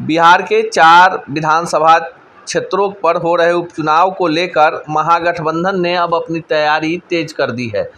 बिहार के 4 विधानसभा क्षेत्रों पर हो रहे उपचुनाव को लेकर महागठबंधन ने अब अपनी तैयारी तेज कर दी है।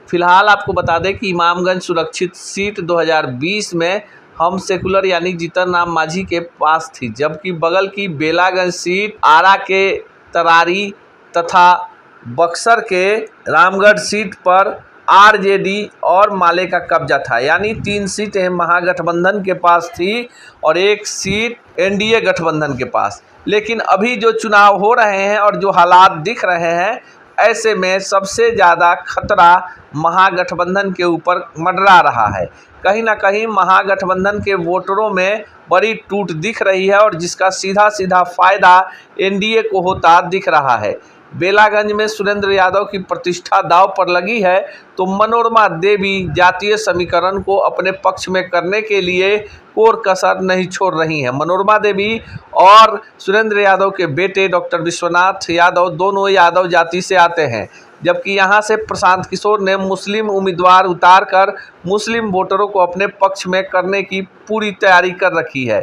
फिलहाल आपको बता दें कि इमामगंज सुरक्षित सीट 2020 में हम सेकुलर यानी जीतन राम मांझी के पास थी, जबकि बगल की बेलागंज सीट, आरा के तरारी तथा बक्सर के रामगढ़ सीट पर आरजेडी और माले का कब्जा था। यानी 3 सीटें महागठबंधन के पास थी और 1 सीट एनडीए गठबंधन के पास। लेकिन अभी जो चुनाव हो रहे हैं और जो हालात दिख रहे हैं, ऐसे में सबसे ज़्यादा खतरा महागठबंधन के ऊपर मंडरा रहा है। कहीं ना कहीं महागठबंधन के वोटरों में बड़ी टूट दिख रही है और जिसका सीधा सीधा फायदा एनडीए को होता दिख रहा है। बेलागंज में सुरेंद्र यादव की प्रतिष्ठा दांव पर लगी है, तो मनोरमा देवी जातीय समीकरण को अपने पक्ष में करने के लिए कोर कसर नहीं छोड़ रही हैं। मनोरमा देवी और सुरेंद्र यादव के बेटे डॉक्टर विश्वनाथ यादव दोनों यादव जाति से आते हैं, जबकि यहां से प्रशांत किशोर ने मुस्लिम उम्मीदवार उतारकर मुस्लिम वोटरों को अपने पक्ष में करने की पूरी तैयारी कर रखी है।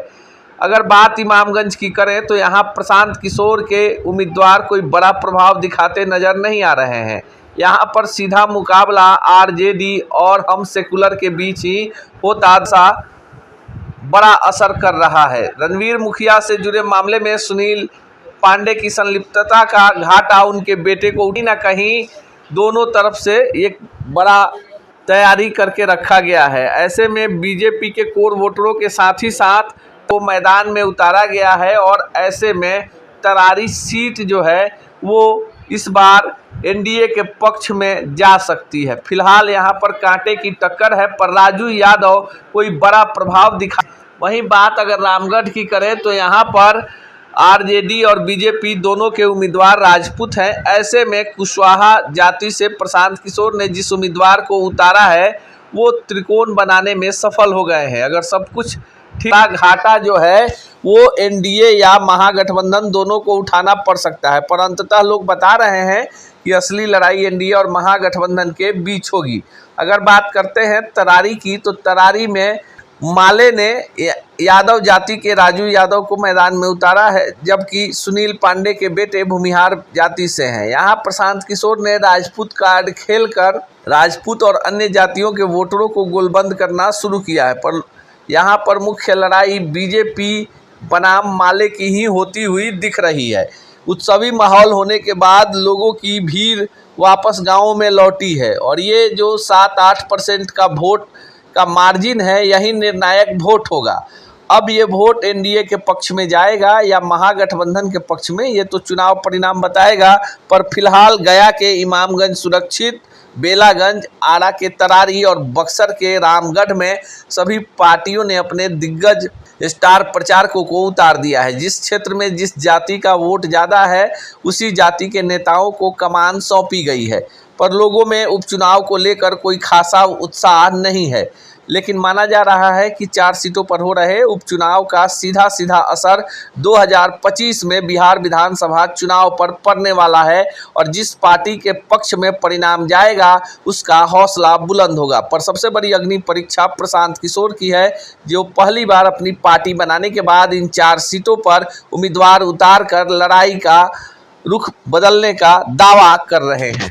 अगर बात इमामगंज की करें तो यहाँ प्रशांत किशोर के उम्मीदवार कोई बड़ा प्रभाव दिखाते नजर नहीं आ रहे हैं। यहाँ पर सीधा मुकाबला आरजेडी और हम सेकुलर के बीच ही होता सा बड़ा असर कर रहा है। रणवीर मुखिया से जुड़े मामले में सुनील पांडे की संलिप्तता का घाटा उनके बेटे को कहीं ना कहीं दोनों तरफ से एक बड़ा तैयारी करके रखा गया है। ऐसे में बीजेपी के कोर वोटरों के साथ ही साथ को मैदान में उतारा गया है और ऐसे में तरारी सीट जो है वो इस बार एनडीए के पक्ष में जा सकती है। फिलहाल यहाँ पर कांटे की टक्कर है, पर राजू यादव कोई बड़ा प्रभाव दिखा। वहीं बात अगर रामगढ़ की करें तो यहाँ पर आरजेडी और बीजेपी दोनों के उम्मीदवार राजपूत हैं। ऐसे में कुशवाहा जाति से प्रशांत किशोर ने जिस उम्मीदवार को उतारा है वो त्रिकोण बनाने में सफल हो गए हैं। अगर सब कुछ घाटा जो है वो एनडीए या महागठबंधन दोनों को उठाना पड़ सकता है, पर अंततः लोग बता रहे हैं कि असली लड़ाई एनडीए और महागठबंधन के बीच होगी। अगर बात करते हैं तरारी की, तो तरारी में माले ने यादव जाति के राजू यादव को मैदान में उतारा है, जबकि सुनील पांडे के बेटे भूमिहार जाति से हैं। यहाँ प्रशांत किशोर ने राजपूत कार्ड खेलकर राजपूत और अन्य जातियों के वोटरों को गोलबंद करना शुरू किया है, पर यहाँ पर मुख्य लड़ाई बीजेपी बनाम माले की ही होती हुई दिख रही है। उत्सवी माहौल होने के बाद लोगों की भीड़ वापस गांवों में लौटी है और ये जो 7-8% का वोट का मार्जिन है, यही निर्णायक वोट होगा। अब ये वोट एनडीए के पक्ष में जाएगा या महागठबंधन के पक्ष में, ये तो चुनाव परिणाम बताएगा। पर फिलहाल गया के इमामगंज सुरक्षित, बेलागंज, आरा के तरारी और बक्सर के रामगढ़ में सभी पार्टियों ने अपने दिग्गज स्टार प्रचारकों को उतार दिया है। जिस क्षेत्र में जिस जाति का वोट ज़्यादा है उसी जाति के नेताओं को कमान सौंपी गई है, पर लोगों में उपचुनाव को लेकर कोई खासा उत्साह नहीं है। लेकिन माना जा रहा है कि 4 सीटों पर हो रहे उपचुनाव का सीधा सीधा असर 2025 में बिहार विधानसभा चुनाव पर पड़ने वाला है और जिस पार्टी के पक्ष में परिणाम जाएगा उसका हौसला बुलंद होगा। पर सबसे बड़ी अग्नि परीक्षा प्रशांत किशोर की है, जो पहली बार अपनी पार्टी बनाने के बाद इन 4 सीटों पर उम्मीदवार उतार कर लड़ाई का रुख बदलने का दावा कर रहे हैं।